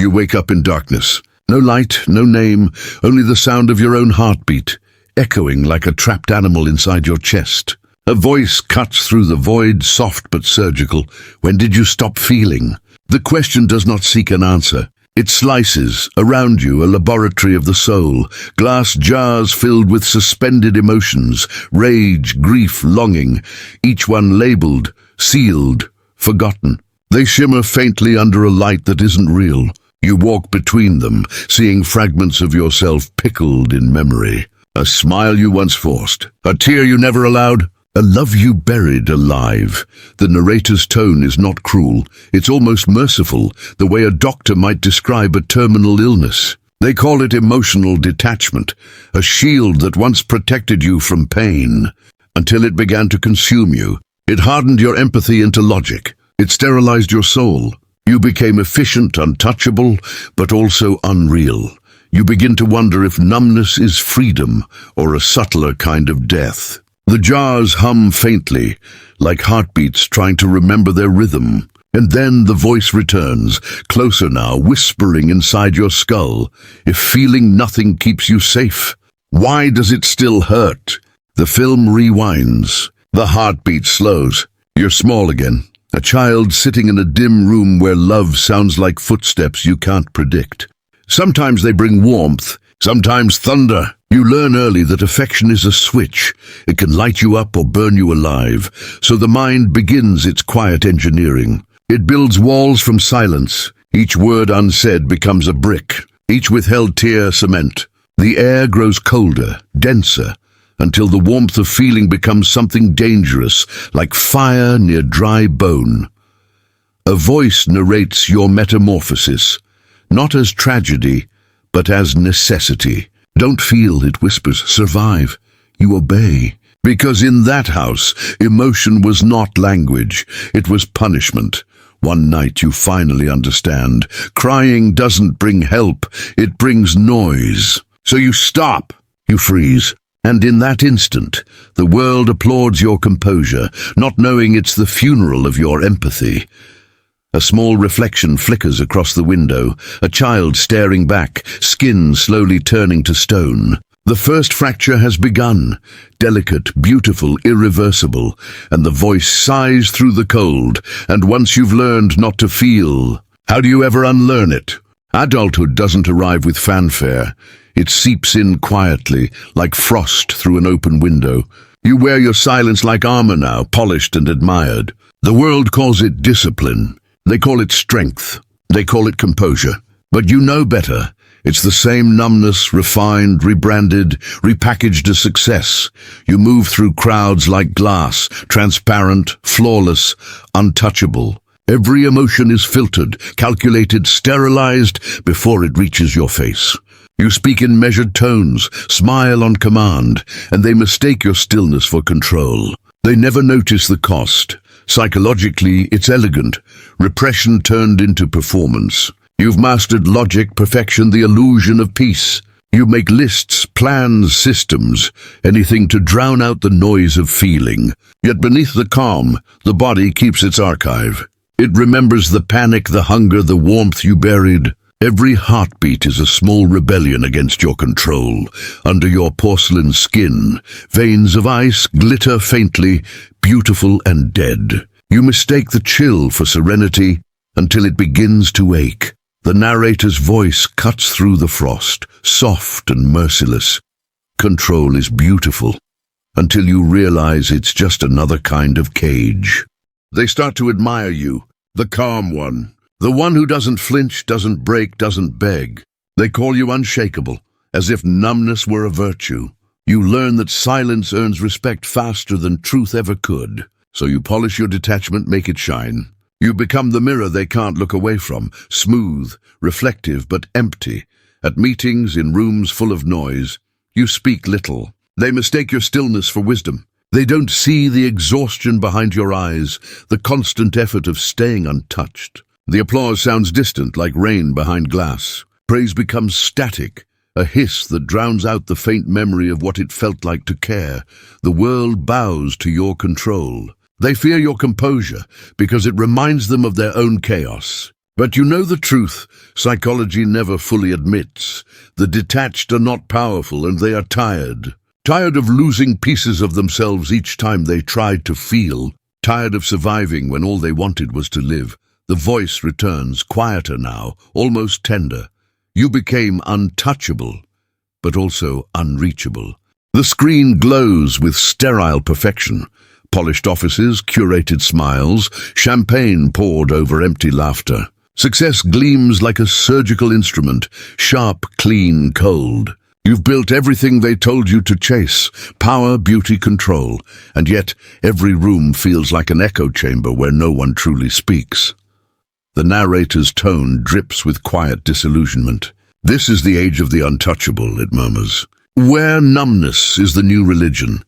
You wake up in darkness. No light, no name, only the sound of your own heartbeat, echoing like a trapped animal inside your chest. A voice cuts through the void, soft but surgical. When did you stop feeling? The question does not seek an answer. It slices, around you, a laboratory of the soul, glass jars filled with suspended emotions, rage, grief, longing, each one labeled, sealed, forgotten. They shimmer faintly under a light that isn't real. You walk between them, seeing fragments of yourself pickled in memory. A smile you once forced, a tear you never allowed, a love you buried alive. The narrator's tone is not cruel, it's almost merciful, the way a doctor might describe a terminal illness. They call it emotional detachment, a shield that once protected you from pain, until it began to consume you. It hardened your empathy into logic. It sterilized your soul. You became efficient, untouchable, but also unreal. You begin to wonder if numbness is freedom or a subtler kind of death. The jars hum faintly, like heartbeats trying to remember their rhythm. And then the voice returns, closer now, whispering inside your skull. If feeling nothing keeps you safe, why does it still hurt? The film rewinds. The heartbeat slows. You're small again. A child sitting in a dim room where love sounds like footsteps you can't predict. Sometimes they bring warmth, sometimes thunder. You learn early that affection is a switch. It can light you up or burn you alive. So the mind begins its quiet engineering. It builds walls from silence. Each word unsaid becomes a brick. Each withheld tear cement. The air grows colder, denser, until the warmth of feeling becomes something dangerous, like fire near dry bone. A voice narrates your metamorphosis, not as tragedy, but as necessity. Don't feel, it whispers, survive. You obey. Because in that house, emotion was not language, it was punishment. One night you finally understand. Crying doesn't bring help, it brings noise. So you stop, you freeze. And in that instant, the world applauds your composure, not knowing it's the funeral of your empathy. A small reflection flickers across the window, a child staring back, skin slowly turning to stone. The first fracture has begun, delicate, beautiful, irreversible, and the voice sighs through the cold, and once you've learned not to feel, how do you ever unlearn it? Adulthood doesn't arrive with fanfare. It seeps in quietly, like frost through an open window. You wear your silence like armor now, polished and admired. The world calls it discipline. They call it strength. They call it composure. But you know better. It's the same numbness, refined, rebranded, repackaged as success. You move through crowds like glass, transparent, flawless, untouchable. Every emotion is filtered, calculated, sterilized before it reaches your face. You speak in measured tones, smile on command, and they mistake your stillness for control. They never notice the cost. Psychologically, it's elegant. Repression turned into performance. You've mastered logic, perfection, the illusion of peace. You make lists, plans, systems, anything to drown out the noise of feeling. Yet beneath the calm, the body keeps its archive. It remembers the panic, the hunger, the warmth you buried. Every heartbeat is a small rebellion against your control. Under your porcelain skin, veins of ice glitter faintly, beautiful and dead. You mistake the chill for serenity until it begins to ache. The narrator's voice cuts through the frost, soft and merciless. Control is beautiful, until you realize it's just another kind of cage. They start to admire you, the calm one. The one who doesn't flinch, doesn't break, doesn't beg. They call you unshakable, as if numbness were a virtue. You learn that silence earns respect faster than truth ever could. So you polish your detachment, make it shine. You become the mirror they can't look away from, smooth, reflective, but empty. At meetings, in rooms full of noise, you speak little. They mistake your stillness for wisdom. They don't see the exhaustion behind your eyes, the constant effort of staying untouched. The applause sounds distant, like rain behind glass. Praise becomes static, a hiss that drowns out the faint memory of what it felt like to care. The world bows to your control. They fear your composure because it reminds them of their own chaos. But you know the truth, psychology never fully admits. The detached are not powerful and they are tired. Tired of losing pieces of themselves each time they tried to feel. Tired of surviving when all they wanted was to live. The voice returns, quieter now, almost tender. You became untouchable, but also unreachable. The screen glows with sterile perfection. Polished offices, curated smiles, champagne poured over empty laughter. Success gleams like a surgical instrument, sharp, clean, cold. You've built everything they told you to chase, power, beauty, control, and yet every room feels like an echo chamber where no one truly speaks. The narrator's tone drips with quiet disillusionment. This is the age of the untouchable, it murmurs, where numbness is the new religion.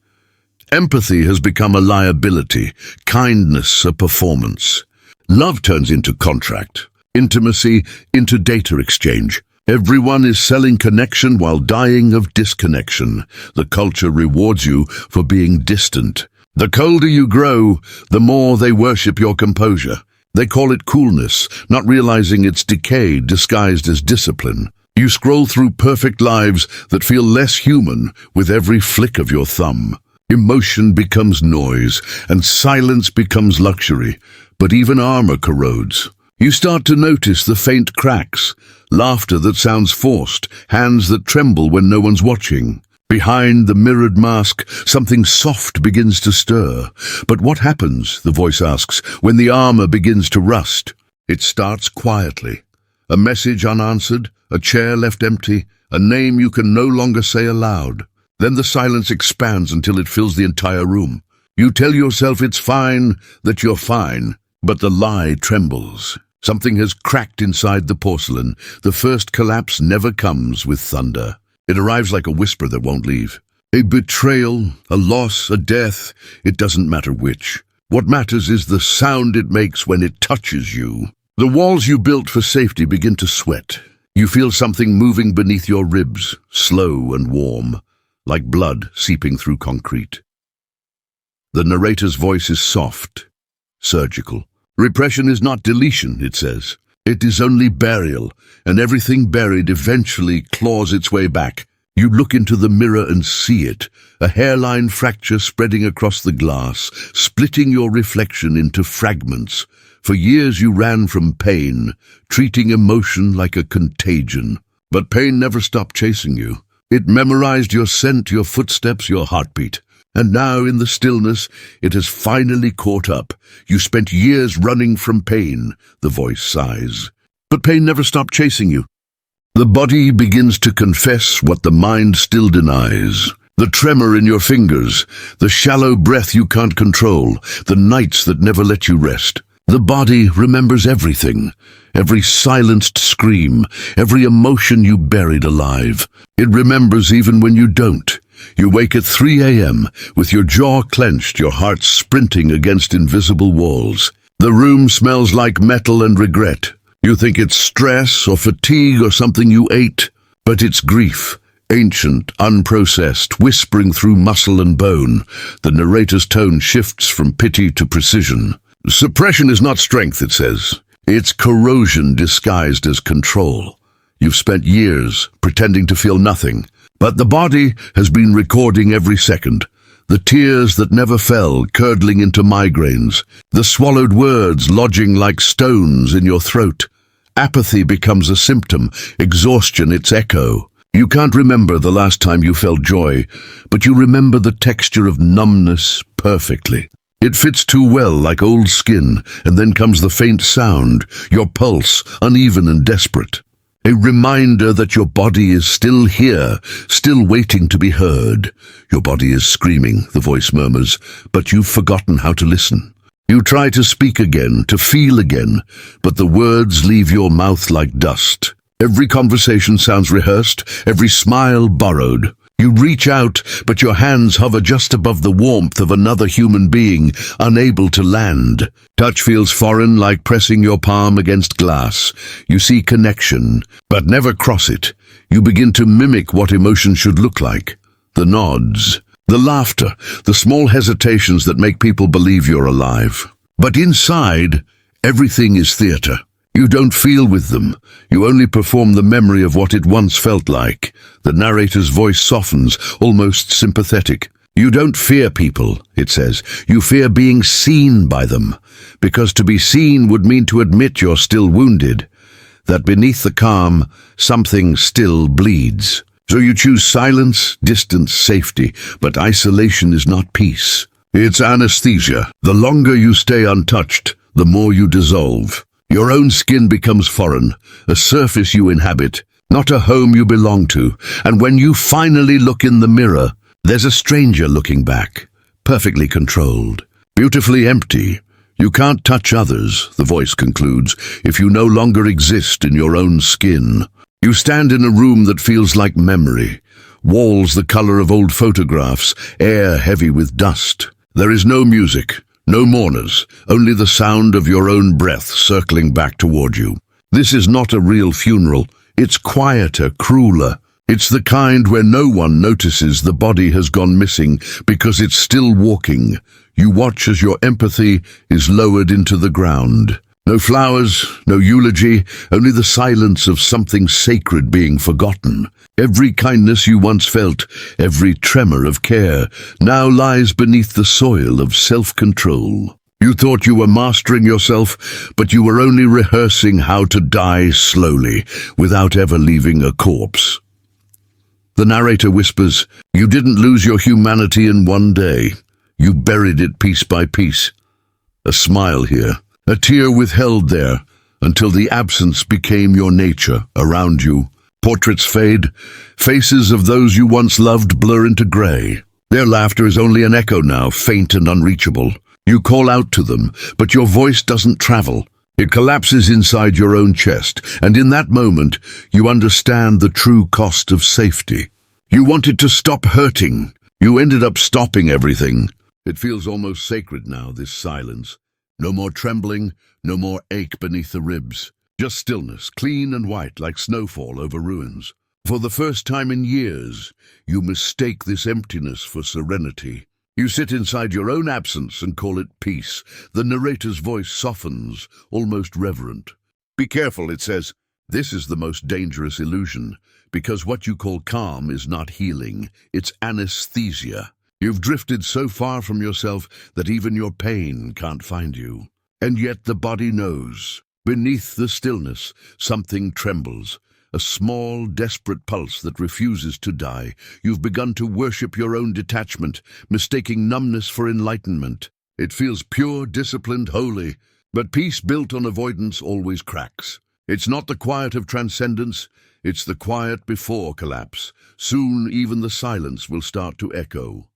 Empathy has become a liability, kindness a performance. Love turns into contract, intimacy into data exchange. Everyone is selling connection while dying of disconnection. The culture rewards you for being distant. The colder you grow, the more they worship your composure. They call it coolness, not realizing it's decay disguised as discipline. You scroll through perfect lives that feel less human with every flick of your thumb. Emotion becomes noise, and silence becomes luxury, but even armor corrodes. You start to notice the faint cracks, laughter that sounds forced, hands that tremble when no one's watching. Behind the mirrored mask, something soft begins to stir. But what happens, the voice asks, when the armor begins to rust? It starts quietly. A message unanswered, a chair left empty, a name you can no longer say aloud. Then the silence expands until it fills the entire room. You tell yourself it's fine, that you're fine, but the lie trembles. Something has cracked inside the porcelain. The first collapse never comes with thunder. It arrives like a whisper that won't leave. A betrayal, a loss, a death, it doesn't matter which. What matters is the sound it makes when it touches you. The walls you built for safety begin to sweat. You feel something moving beneath your ribs, slow and warm, like blood seeping through concrete. The narrator's voice is soft, surgical. Repression is not deletion, it says. It is only burial, and everything buried eventually claws its way back. You look into the mirror and see it, a hairline fracture spreading across the glass, splitting your reflection into fragments. For years you ran from pain, treating emotion like a contagion. But pain never stopped chasing you. It memorized your scent, your footsteps, your heartbeat. And now, in the stillness, it has finally caught up. You spent years running from pain, the voice sighs. But pain never stopped chasing you. The body begins to confess what the mind still denies. The tremor in your fingers, the shallow breath you can't control, the nights that never let you rest. The body remembers everything, every silenced scream, every emotion you buried alive. It remembers even when you don't. You wake at 3 a.m. with your jaw clenched, your heart sprinting against invisible walls. The room smells like metal and regret. You think it's stress or fatigue or something you ate, but it's grief, ancient, unprocessed, whispering through muscle and bone. The narrator's tone shifts from pity to precision. Suppression is not strength, it says. It's corrosion disguised as control. You've spent years pretending to feel nothing, but the body has been recording every second. The tears that never fell curdling into migraines, the swallowed words lodging like stones in your throat. Apathy becomes a symptom, exhaustion its echo. You can't remember the last time you felt joy, but you remember the texture of numbness perfectly. It fits too well like old skin, and then comes the faint sound, your pulse, uneven and desperate. A reminder that your body is still here, still waiting to be heard. Your body is screaming, the voice murmurs, but you've forgotten how to listen. You try to speak again, to feel again, but the words leave your mouth like dust. Every conversation sounds rehearsed, every smile borrowed. You reach out, but your hands hover just above the warmth of another human being, unable to land. Touch feels foreign, like pressing your palm against glass. You see connection, but never cross it. You begin to mimic what emotion should look like. The nods, the laughter, the small hesitations that make people believe you're alive. But inside, everything is theater. You don't feel with them. You only perform the memory of what it once felt like. The narrator's voice softens, almost sympathetic. You don't fear people, it says. You fear being seen by them. Because to be seen would mean to admit you're still wounded. That beneath the calm, something still bleeds. So you choose silence, distance, safety. But isolation is not peace. It's anesthesia. The longer you stay untouched, the more you dissolve. Your own skin becomes foreign, a surface you inhabit, not a home you belong to. And when you finally look in the mirror, there's a stranger looking back, perfectly controlled, beautifully empty. You can't touch others, the voice concludes, if you no longer exist in your own skin. You stand in a room that feels like memory, walls the color of old photographs, air heavy with dust. There is no music. No mourners, only the sound of your own breath circling back toward you. This is not a real funeral. It's quieter, crueler. It's the kind where no one notices the body has gone missing because it's still walking. You watch as your empathy is lowered into the ground. No flowers, no eulogy, only the silence of something sacred being forgotten. Every kindness you once felt, every tremor of care, now lies beneath the soil of self-control. You thought you were mastering yourself, but you were only rehearsing how to die slowly, without ever leaving a corpse. The narrator whispers, "You didn't lose your humanity in one day. You buried it piece by piece." A smile here. A tear withheld there, until the absence became your nature around you. Portraits fade, faces of those you once loved blur into grey. Their laughter is only an echo now, faint and unreachable. You call out to them, but your voice doesn't travel. It collapses inside your own chest, and in that moment, you understand the true cost of safety. You wanted to stop hurting. You ended up stopping everything. It feels almost sacred now, this silence. No more trembling, no more ache beneath the ribs. Just stillness, clean and white like snowfall over ruins. For the first time in years, you mistake this emptiness for serenity. You sit inside your own absence and call it peace. The narrator's voice softens, almost reverent. Be careful, it says. This is the most dangerous illusion, because what you call calm is not healing, it's anesthesia. You've drifted so far from yourself that even your pain can't find you. And yet the body knows. Beneath the stillness, something trembles. A small, desperate pulse that refuses to die. You've begun to worship your own detachment, mistaking numbness for enlightenment. It feels pure, disciplined, holy. But peace built on avoidance always cracks. It's not the quiet of transcendence, it's the quiet before collapse. Soon even the silence will start to echo.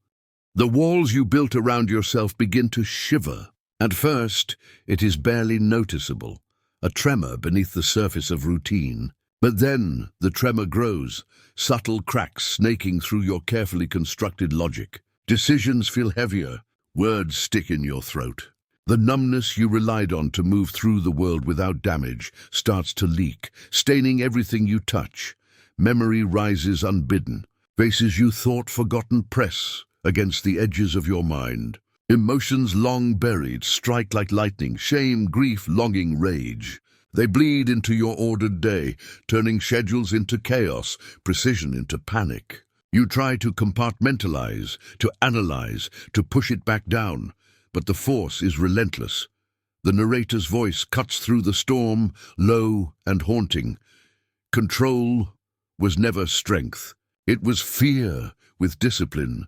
The walls you built around yourself begin to shiver. At first, it is barely noticeable, a tremor beneath the surface of routine. But then the tremor grows, subtle cracks snaking through your carefully constructed logic. Decisions feel heavier, words stick in your throat. The numbness you relied on to move through the world without damage starts to leak, staining everything you touch. Memory rises unbidden. Faces you thought forgotten press against the edges of your mind. Emotions long buried strike like lightning, shame, grief, longing, rage. They bleed into your ordered day, turning schedules into chaos, precision into panic. You try to compartmentalize, to analyze, to push it back down, but the force is relentless. The narrator's voice cuts through the storm, low and haunting. Control was never strength. It was fear with discipline.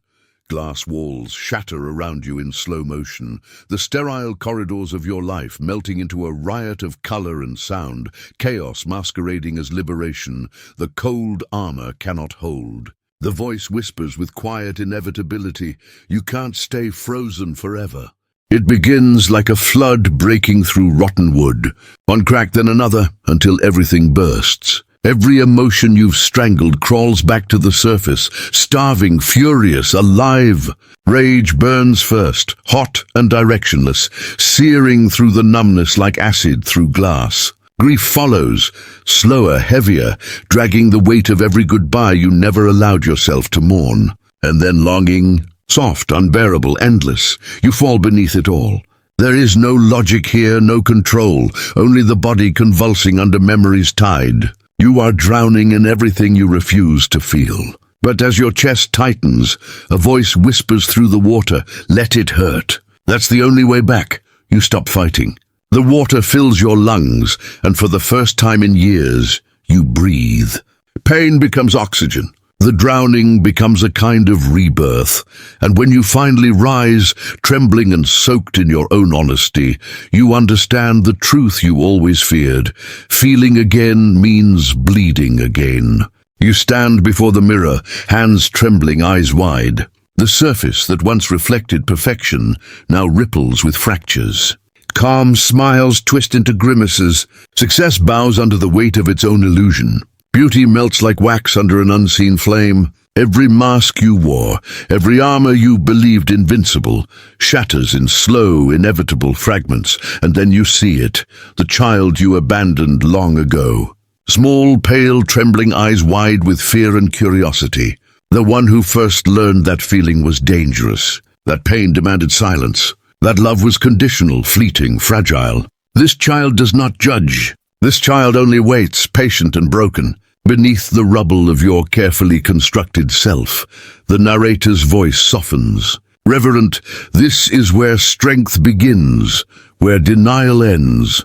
Glass walls shatter around you in slow motion, the sterile corridors of your life melting into a riot of color and sound, chaos masquerading as liberation. The cold armor cannot hold. The voice whispers with quiet inevitability, you can't stay frozen forever. It begins like a flood breaking through rotten wood, one crack then another, until everything bursts. Every emotion you've strangled crawls back to the surface, starving, furious, alive. Rage burns first, hot and directionless, searing through the numbness like acid through glass. Grief follows, slower, heavier, dragging the weight of every goodbye you never allowed yourself to mourn. And then longing, soft, unbearable, endless. You fall beneath it all. There is no logic here, no control, only the body convulsing under memory's tide. You are drowning in everything you refuse to feel. But as your chest tightens, a voice whispers through the water, "Let it hurt." That's the only way back. You stop fighting. The water fills your lungs, and for the first time in years, you breathe. Pain becomes oxygen. The drowning becomes a kind of rebirth, and when you finally rise, trembling and soaked in your own honesty, you understand the truth you always feared. Feeling again means bleeding again. You stand before the mirror, hands trembling, eyes wide. The surface that once reflected perfection now ripples with fractures. Calm smiles twist into grimaces. Success bows under the weight of its own illusion. Beauty melts like wax under an unseen flame. Every mask you wore, every armor you believed invincible, shatters in slow, inevitable fragments, and then you see it, the child you abandoned long ago. Small, pale, trembling eyes wide with fear and curiosity. The one who first learned that feeling was dangerous. That pain demanded silence. That love was conditional, fleeting, fragile. This child does not judge. This child only waits, patient and broken. Beneath the rubble of your carefully constructed self, the narrator's voice softens. Reverent, this is where strength begins, where denial ends.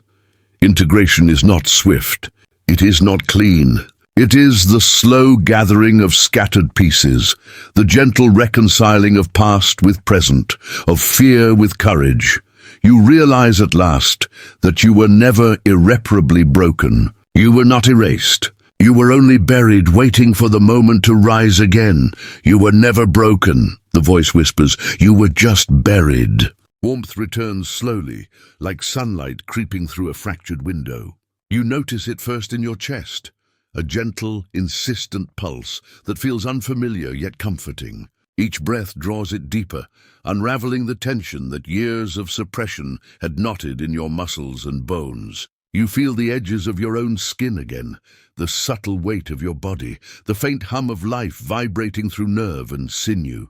Integration is not swift. It is not clean. It is the slow gathering of scattered pieces, the gentle reconciling of past with present, of fear with courage. You realize at last that you were never irreparably broken. You were not erased. You were only buried, waiting for the moment to rise again. You were never broken, the voice whispers. You were just buried. Warmth returns slowly, like sunlight creeping through a fractured window. You notice it first in your chest, a gentle, insistent pulse that feels unfamiliar yet comforting. Each breath draws it deeper, unraveling the tension that years of suppression had knotted in your muscles and bones. You feel the edges of your own skin again, the subtle weight of your body, the faint hum of life vibrating through nerve and sinew.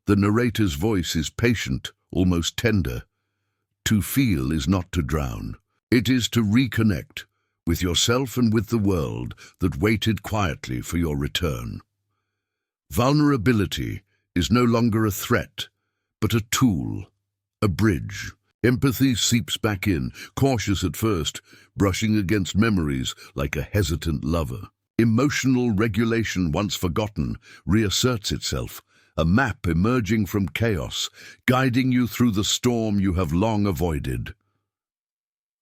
The narrator's voice is patient, almost tender. To feel is not to drown. It is to reconnect with yourself and with the world that waited quietly for your return. Vulnerability is no longer a threat, but a tool, a bridge. Empathy seeps back in, cautious at first, brushing against memories like a hesitant lover. Emotional regulation, once forgotten, reasserts itself, a map emerging from chaos, guiding you through the storm you have long avoided.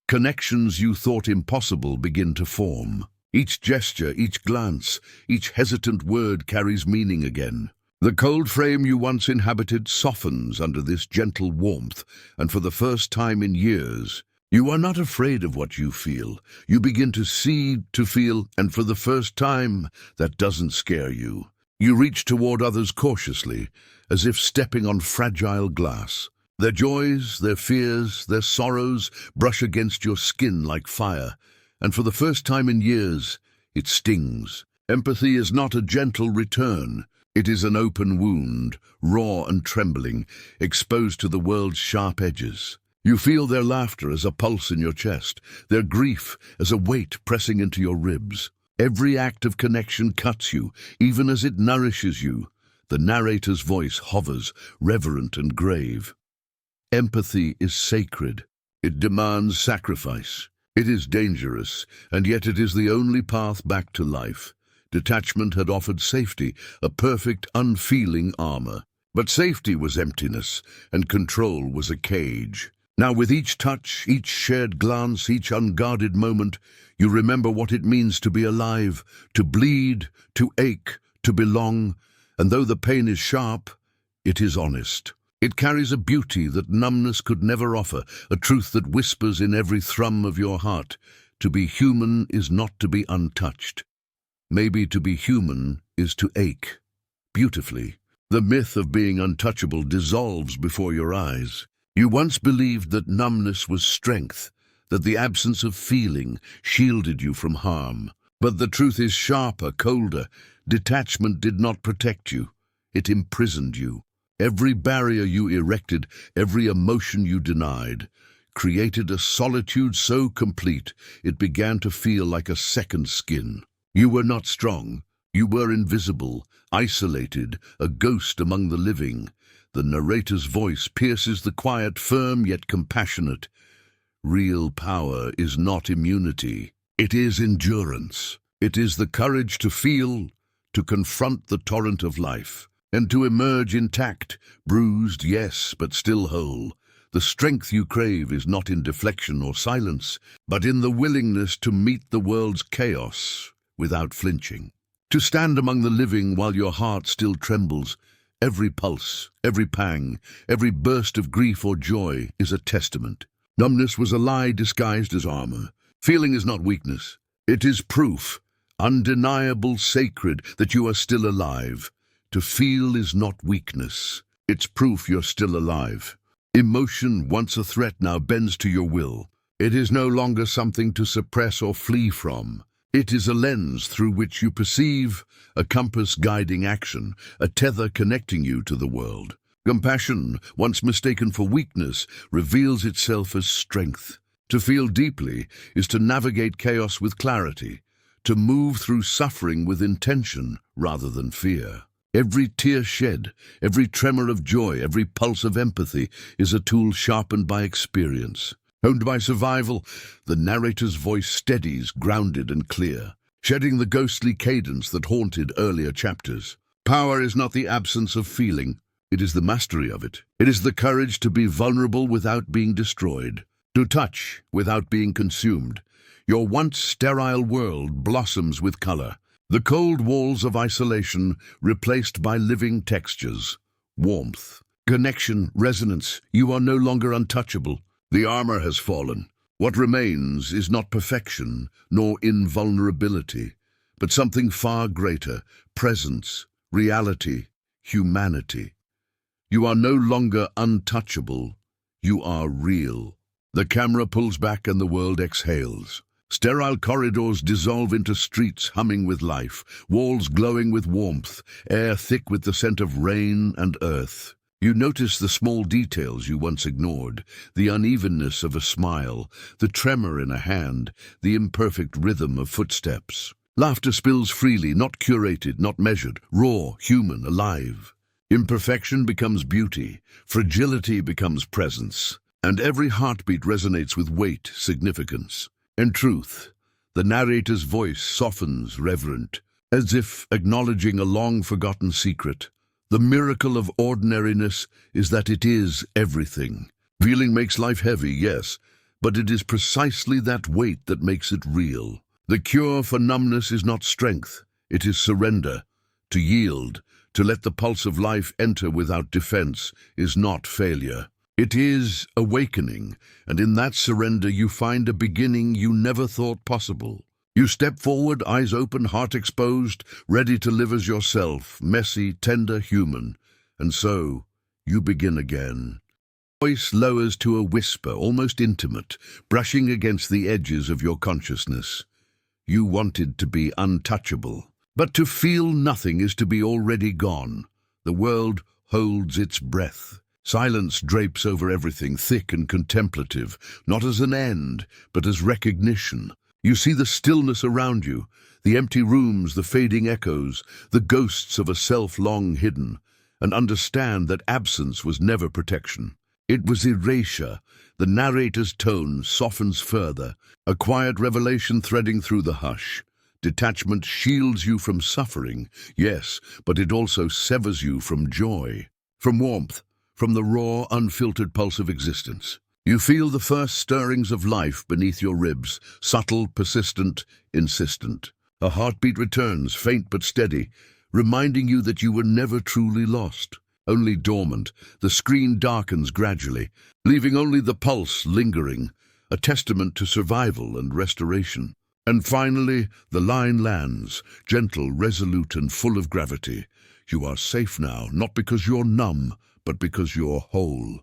Connections you thought impossible begin to form. Each gesture, each glance, each hesitant word carries meaning again. The cold frame you once inhabited softens under this gentle warmth, and for the first time in years, you are not afraid of what you feel. You begin to see, to feel, and for the first time, that doesn't scare you. You reach toward others cautiously, as if stepping on fragile glass. Their joys, their fears, their sorrows brush against your skin like fire, and for the first time in years, it stings. Empathy is not a gentle return. It is an open wound, raw and trembling, exposed to the world's sharp edges. You feel their laughter as a pulse in your chest, their grief as a weight pressing into your ribs. Every act of connection cuts you, even as it nourishes you. The narrator's voice hovers, reverent and grave. Empathy is sacred. It demands sacrifice. It is dangerous, and yet it is the only path back to life. Detachment had offered safety, a perfect, unfeeling armor. But safety was emptiness, and control was a cage. Now with each touch, each shared glance, each unguarded moment, you remember what it means to be alive, to bleed, to ache, to belong, and though the pain is sharp, it is honest. It carries a beauty that numbness could never offer, a truth that whispers in every thrum of your heart. To be human is not to be untouched. Maybe to be human is to ache. Beautifully, the myth of being untouchable dissolves before your eyes. You once believed that numbness was strength, that the absence of feeling shielded you from harm. But the truth is sharper, colder. Detachment did not protect you. It imprisoned you. Every barrier you erected, every emotion you denied, created a solitude so complete it began to feel like a second skin. You were not strong. You were invisible, isolated, a ghost among the living. The narrator's voice pierces the quiet, firm yet compassionate. Real power is not immunity. It is endurance. It is the courage to feel, to confront the torrent of life, and to emerge intact, bruised, yes, but still whole. The strength you crave is not in deflection or silence, but in the willingness to meet the world's chaos without flinching. To stand among the living while your heart still trembles. Every pulse, every pang, every burst of grief or joy is a testament. Numbness was a lie disguised as armor. Feeling is not weakness. It is proof, undeniable, sacred, that you are still alive. To feel is not weakness. It's proof you're still alive. Emotion, once a threat, now bends to your will. It is no longer something to suppress or flee from. It is a lens through which you perceive, a compass guiding action, a tether connecting you to the world. Compassion, once mistaken for weakness, reveals itself as strength. To feel deeply is to navigate chaos with clarity, to move through suffering with intention rather than fear. Every tear shed, every tremor of joy, every pulse of empathy is a tool sharpened by experience. Honed by survival, the narrator's voice steadies, grounded and clear, shedding the ghostly cadence that haunted earlier chapters. Power is not the absence of feeling, it is the mastery of it. It is the courage to be vulnerable without being destroyed, to touch without being consumed. Your once sterile world blossoms with color. The cold walls of isolation replaced by living textures, warmth, connection, resonance. You are no longer untouchable. The armor has fallen. What remains is not perfection, nor invulnerability, but something far greater, presence, reality, humanity. You are no longer untouchable. You are real. The camera pulls back and the world exhales. Sterile corridors dissolve into streets humming with life, walls glowing with warmth, air thick with the scent of rain and earth. You notice the small details you once ignored, the unevenness of a smile, the tremor in a hand, the imperfect rhythm of footsteps. Laughter spills freely, not curated, not measured, raw, human, alive. Imperfection becomes beauty, fragility becomes presence, and every heartbeat resonates with weight, significance. In truth, the narrator's voice softens, reverent, as if acknowledging a long-forgotten secret. The miracle of ordinariness is that it is everything. Feeling makes life heavy, yes, but it is precisely that weight that makes it real. The cure for numbness is not strength, it is surrender. To yield, to let the pulse of life enter without defense, is not failure. It is awakening, and in that surrender you find a beginning you never thought possible. You step forward, eyes open, heart exposed, ready to live as yourself, messy, tender, human. And so, you begin again. Voice lowers to a whisper, almost intimate, brushing against the edges of your consciousness. You wanted to be untouchable. But to feel nothing is to be already gone. The world holds its breath. Silence drapes over everything, thick and contemplative, not as an end, but as recognition. You see the stillness around you, the empty rooms, the fading echoes, the ghosts of a self long hidden, and understand that absence was never protection. It was erasure. The narrator's tone softens further, a quiet revelation threading through the hush. Detachment shields you from suffering, yes, but it also severs you from joy, from warmth, from the raw, unfiltered pulse of existence. You feel the first stirrings of life beneath your ribs, subtle, persistent, insistent. A heartbeat returns, faint but steady, reminding you that you were never truly lost, only dormant. The screen darkens gradually, leaving only the pulse lingering, a testament to survival and restoration. And finally, the line lands, gentle, resolute, and full of gravity. You are safe now, not because you're numb, but because you're whole.